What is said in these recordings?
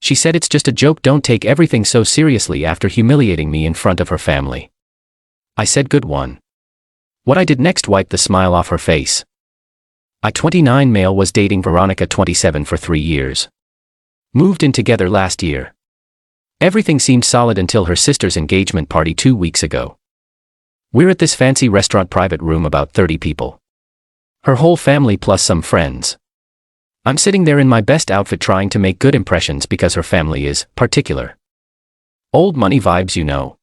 She said it's just a joke, don't take everything so seriously after humiliating me in front of her family. I said good one. What I did next wiped the smile off her face. I 29 male was dating Veronica 27 for 3 years. Moved in together last year. Everything seemed solid until her sister's engagement party 2 weeks ago. We're at this fancy restaurant private room about 30 people. Her whole family plus some friends. I'm sitting there in my best outfit trying to make good impressions because her family is particular. Old money vibes, you know.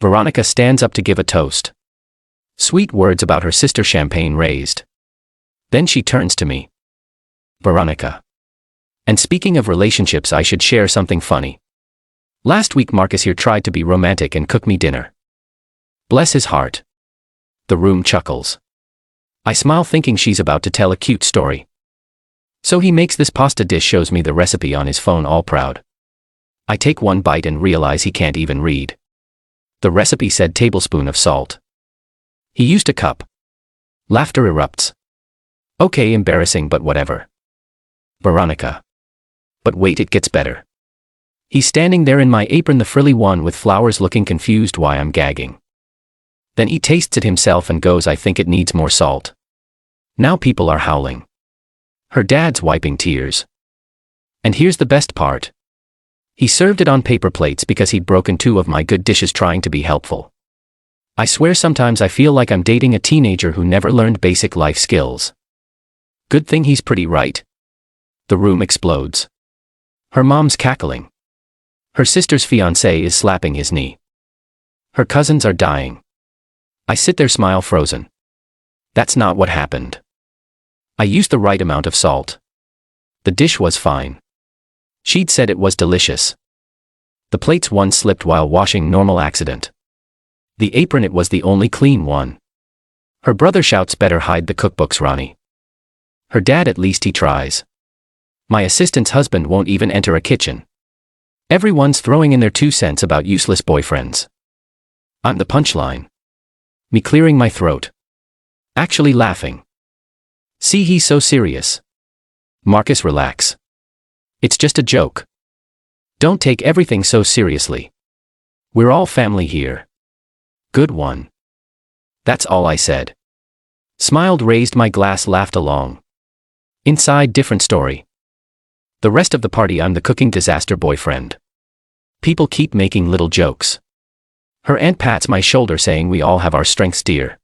Veronica stands up to give a toast. Sweet words about her sister, champagne raised. Then she turns to me. Veronica. And speaking of relationships, I should share something funny. Last week Marcus here tried to be romantic and cook me dinner. Bless his heart. The room chuckles. I smile thinking she's about to tell a cute story. So he makes this pasta dish, shows me the recipe on his phone, all proud. I take one bite and realize he can't even read. The recipe said tablespoon of salt. He used a cup. Laughter erupts. Okay, embarrassing, but whatever. Veronica. But wait, it gets better. He's standing there in my apron, the frilly one with flowers, looking confused why I'm gagging. Then he tastes it himself and goes, I think it needs more salt. Now people are howling. Her dad's wiping tears. And here's the best part. He served it on paper plates because he'd broken 2 of my good dishes trying to be helpful. I swear sometimes I feel like I'm dating a teenager who never learned basic life skills. Good thing he's pretty, right? The room explodes. Her mom's cackling. Her sister's fiancé is slapping his knee. Her cousins are dying. I sit there, smile frozen. That's not what happened. I used the right amount of salt. The dish was fine. She'd said it was delicious. The plates, one slipped while washing, normal accident. The apron, it was the only clean one. Her brother shouts, better hide the cookbooks, Ronnie. Her dad, at least he tries. My assistant's husband won't even enter a kitchen. Everyone's throwing in their 2 cents about useless boyfriends. I'm the punchline. Me clearing my throat. Actually laughing. See, he's so serious. Marcus, relax. It's just a joke. Don't take everything so seriously. We're all family here. Good one. That's all I said. Smiled, raised my glass, laughed along. Inside, different story. The rest of the party, I'm the cooking disaster boyfriend. People keep making little jokes. Her aunt pats my shoulder saying we all have our strengths, dear.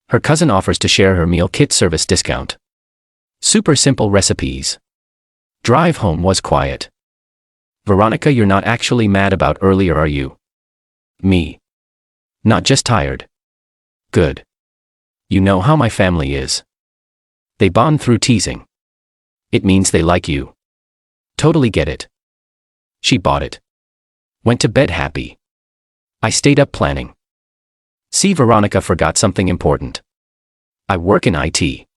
Her cousin offers to share her meal kit service discount. Super simple recipes. Drive home was quiet. Veronica, you're not actually mad about earlier, are you? Me. Not just tired. Good. You know how my family is. They bond through teasing. It means they like you. Totally get it. She bought it. Went to bed happy. I stayed up planning. See, Veronica forgot something important. I work in IT.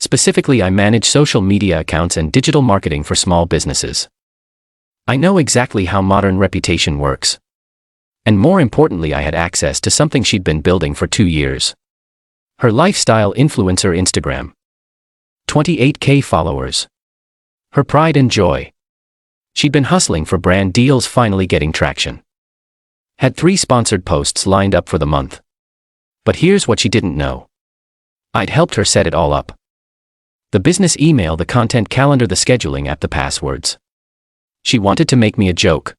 Specifically, I manage social media accounts and digital marketing for small businesses. I know exactly how modern reputation works. And more importantly, I had access to something she'd been building for 2 years. Her lifestyle influencer Instagram. 28K followers. Her pride and joy. She'd been hustling for brand deals, finally getting traction. Had 3 sponsored posts lined up for the month. But here's what she didn't know. I'd helped her set it all up. The business email, the content calendar, the scheduling app, the passwords. She wanted to make me a joke.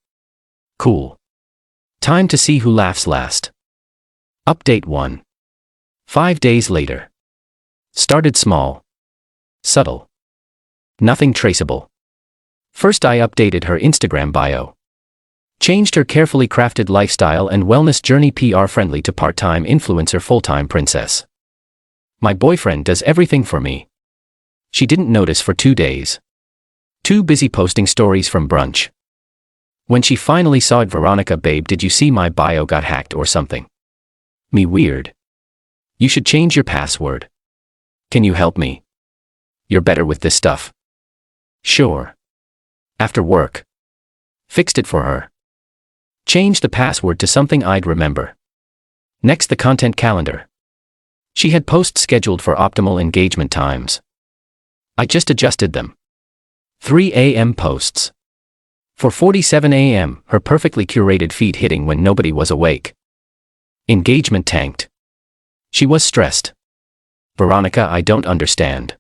Cool. Time to see who laughs last. Update 1. 5 days later. Started small. Subtle. Nothing traceable. First, I updated her Instagram bio. Changed her carefully crafted lifestyle and wellness journey PR-friendly to part-time influencer, full-time princess. My boyfriend does everything for me. She didn't notice for 2 days. Too busy posting stories from brunch. When she finally saw it, Veronica, babe, did you see my bio got hacked or something? Me, weird. You should change your password. Can you help me? You're better with this stuff. Sure. After work. Fixed it for her. Changed the password to something I'd remember. Next, the content calendar. She had posts scheduled for optimal engagement times. I just adjusted them. 3 a.m. posts. 4:47 a.m., her perfectly curated feed hitting when nobody was awake. Engagement tanked. She was stressed. Veronica, I don't understand.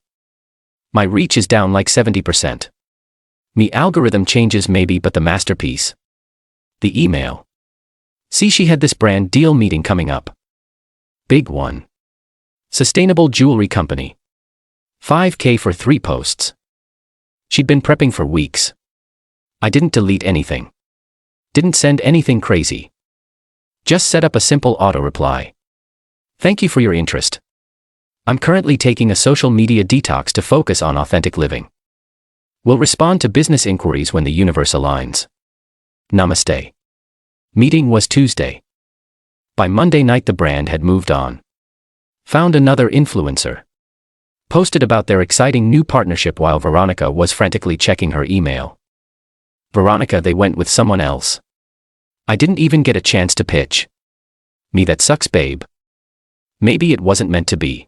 My reach is down like 70%. Me algorithm changes maybe, but the masterpiece. The email. See, she had this brand deal meeting coming up. Big one. Sustainable jewelry company. $5K for 3 posts. She'd been prepping for weeks. I didn't delete anything. Didn't send anything crazy. Just set up a simple auto-reply. Thank you for your interest. I'm currently taking a social media detox to focus on authentic living. Will respond to business inquiries when the universe aligns. Namaste. Meeting was Tuesday. By Monday night the brand had moved on. Found another influencer. Posted about their exciting new partnership while Veronica was frantically checking her email. Veronica, they went with someone else. I didn't even get a chance to pitch. Me, that sucks, babe. Maybe it wasn't meant to be.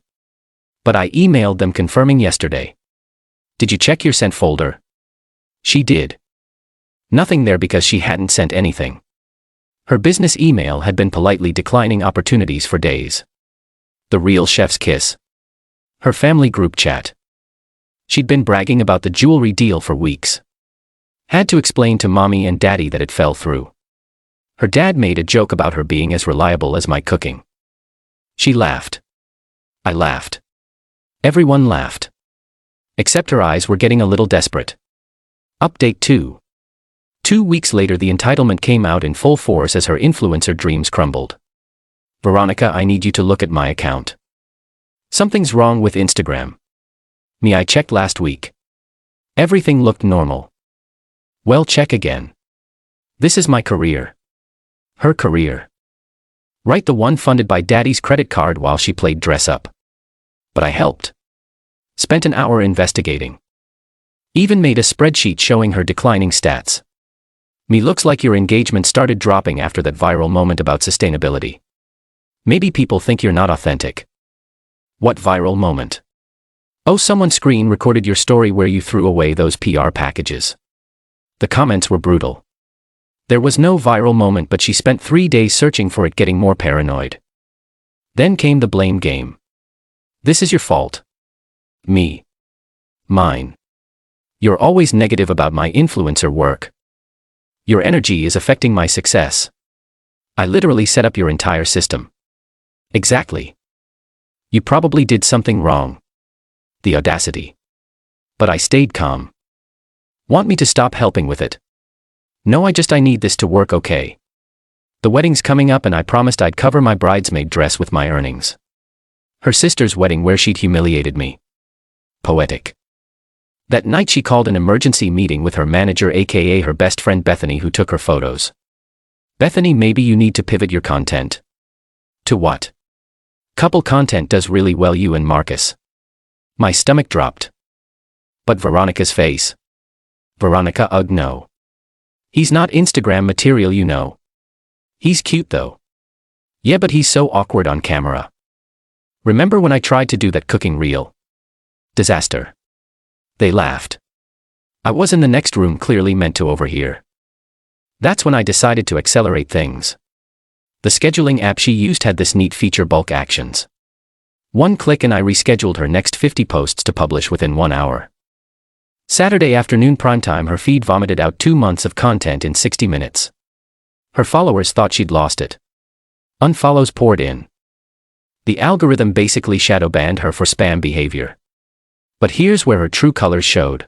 But I emailed them confirming yesterday. Did you check your sent folder? She did. Nothing there because she hadn't sent anything. Her business email had been politely declining opportunities for days. The real chef's kiss. Her family group chat. She'd been bragging about the jewelry deal for weeks. Had to explain to mommy and daddy that it fell through. Her dad made a joke about her being as reliable as my cooking. She laughed. I laughed. Everyone laughed. Except her eyes were getting a little desperate. Update 2. 2 weeks later the entitlement came out in full force as her influencer dreams crumbled. Veronica, I need you to look at my account. Something's wrong with Instagram. Me, I checked last week. Everything looked normal. Well, check again. This is my career. Her career. Right, the one funded by daddy's credit card while she played dress up. But I helped. Spent an hour investigating. Even made a spreadsheet showing her declining stats. Me, looks like your engagement started dropping after that viral moment about sustainability. Maybe people think you're not authentic. What viral moment? Oh, someone screen recorded your story where you threw away those PR packages. The comments were brutal. There was no viral moment, but she spent 3 days searching for it, getting more paranoid. Then came the blame game. This is your fault. Me. Mine. You're always negative about my influencer work. Your energy is affecting my success. I literally set up your entire system. Exactly. You probably did something wrong. The audacity. But I stayed calm. Want me to stop helping with it? No, I need this to work okay. The wedding's coming up and I promised I'd cover my bridesmaid dress with my earnings. Her sister's wedding where she'd humiliated me. Poetic. That night she called an emergency meeting with her manager, aka her best friend Bethany, who took her photos. Bethany, maybe you need to pivot your content. To what? Couple content does really well, you and Marcus. My stomach dropped. But Veronica's face. Veronica, ugh, no. He's not Instagram material, you know. He's cute though. Yeah, but he's so awkward on camera. Remember when I tried to do that cooking reel? Disaster. They laughed. I was in the next room, clearly meant to overhear. That's when I decided to accelerate things. The scheduling app she used had this neat feature, bulk actions. 1 click and I rescheduled her next 50 posts to publish within 1 hour. Saturday afternoon primetime, her feed vomited out 2 months of content in 60 minutes. Her followers thought she'd lost it. Unfollows poured in. The algorithm basically shadow banned her for spam behavior. But here's where her true colors showed.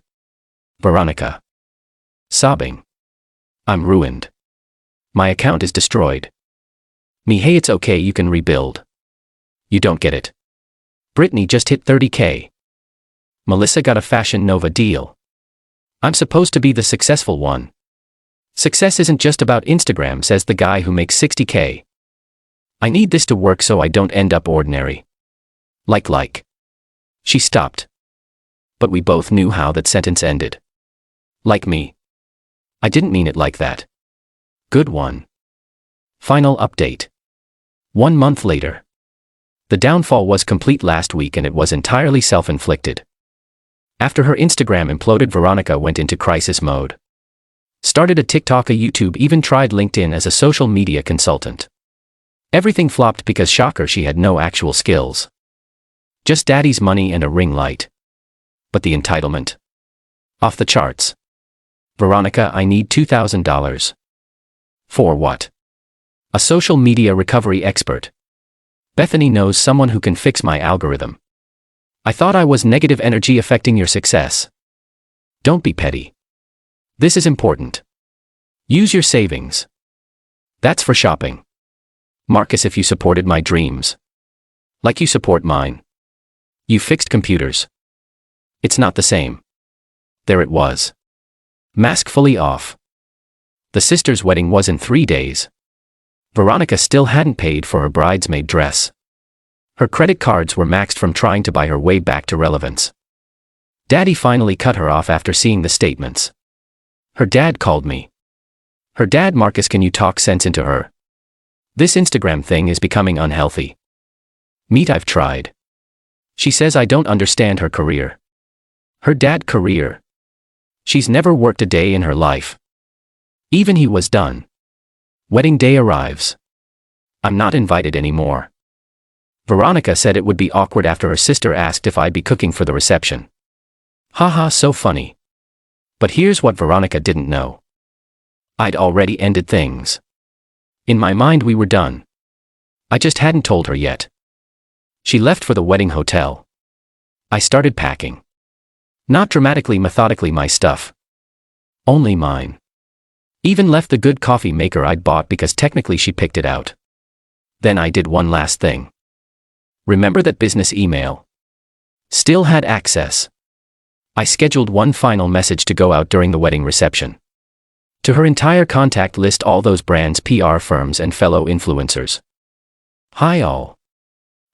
Veronica. Sobbing. I'm ruined. My account is destroyed. Me, hey, it's okay, you can rebuild. You don't get it. Brittany just hit 30K. Melissa got a Fashion Nova deal. I'm supposed to be the successful one. Success isn't just about Instagram, says the guy who makes 60K. I need this to work so I don't end up ordinary. Like. She stopped. But we both knew how that sentence ended. Like me. I didn't mean it like that. Good one. Final update. 1 month later. The downfall was complete last week and it was entirely self-inflicted. After her Instagram imploded, Veronica went into crisis mode. Started a TikTok, a YouTube, even tried LinkedIn as a social media consultant. Everything flopped because, shocker, she had no actual skills. Just daddy's money and a ring light. But the entitlement? Off the charts. Veronica, I need $2,000. For what? A social media recovery expert. Bethany knows someone who can fix my algorithm. I thought I was negative energy affecting your success. Don't be petty. This is important. Use your savings. That's for shopping. Marcus, if you supported my dreams. Like you support mine. You fixed computers. It's not the same. There it was. Mask fully off. The sister's wedding was in 3 days. Veronica still hadn't paid for her bridesmaid dress. Her credit cards were maxed from trying to buy her way back to relevance. Daddy finally cut her off after seeing the statements. Her dad called me. Her dad, Marcus, can you talk sense into her? This Instagram thing is becoming unhealthy. Meet, I've tried. She says I don't understand her career. Her dad career. She's never worked a day in her life. Even he was done. Wedding day arrives. I'm not invited anymore. Veronica said it would be awkward after her sister asked if I'd be cooking for the reception. Haha, so funny. But here's what Veronica didn't know. I'd already ended things. In my mind we were done. I just hadn't told her yet. She left for the wedding hotel. I started packing. Not dramatically, methodically, my stuff. Only mine. Even left the good coffee maker I'd bought because technically she picked it out. Then I did one last thing. Remember that business email? Still had access. I scheduled one final message to go out during the wedding reception. To her entire contact list, all those brands, PR firms, and fellow influencers. Hi all.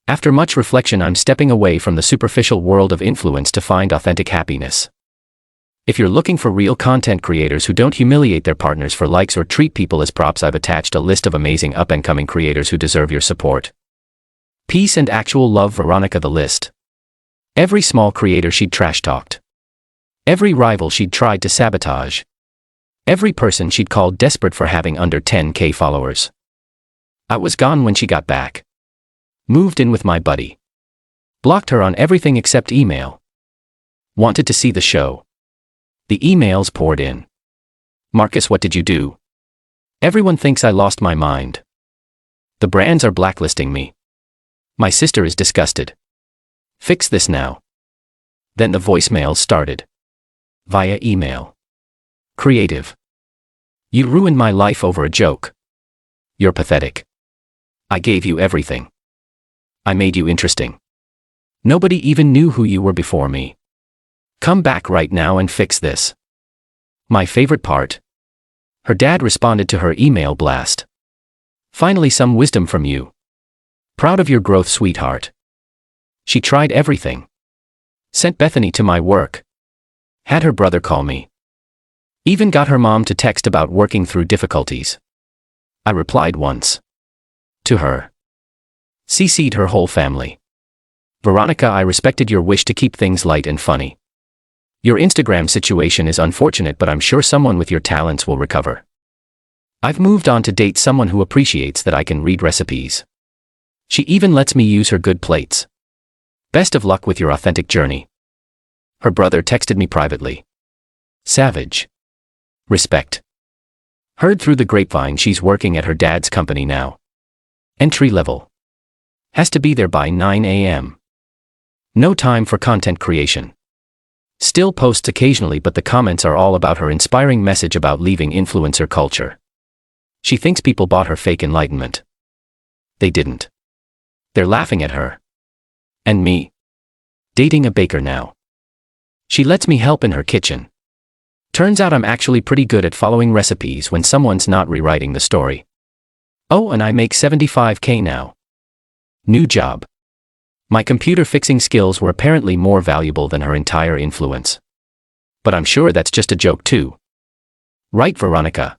After much reflection, I'm stepping away from the superficial world of influence to find authentic happiness. If you're looking for real content creators who don't humiliate their partners for likes or treat people as props, I've attached a list of amazing up-and-coming creators who deserve your support. Peace and actual love. Veronica, the list. Every small creator she'd trash-talked. Every rival she'd tried to sabotage. Every person she'd called desperate for having under 10K followers. I was gone when she got back. Moved in with my buddy. Blocked her on everything except email. Wanted to see the show. The emails poured in. Marcus, what did you do? Everyone thinks I lost my mind. The brands are blacklisting me. My sister is disgusted. Fix this now. Then the voicemails started. Via email. Creative. You ruined my life over a joke. You're pathetic. I gave you everything. I made you interesting. Nobody even knew who you were before me. Come back right now and fix this. My favorite part. Her dad responded to her email blast. Finally, some wisdom from you. Proud of your growth, sweetheart. She tried everything. Sent Bethany to my work. Had her brother call me. Even got her mom to text about working through difficulties. I replied once. To her. CC'd her whole family. Veronica, I respected your wish to keep things light and funny. Your Instagram situation is unfortunate, but I'm sure someone with your talents will recover. I've moved on to date someone who appreciates that I can read recipes. She even lets me use her good plates. Best of luck with your authentic journey. Her brother texted me privately. Savage. Respect. Heard through the grapevine she's working at her dad's company now. Entry level. Has to be there by 9 a.m. No time for content creation. Still posts occasionally, but the comments are all about her inspiring message about leaving influencer culture. She thinks people bought her fake enlightenment. They didn't. They're laughing at her. And me. Dating a baker now. She lets me help in her kitchen. Turns out I'm actually pretty good at following recipes when someone's not rewriting the story. Oh, and I make $75K now. New job. My computer fixing skills were apparently more valuable than her entire influence. But I'm sure that's just a joke too. Right, Veronica?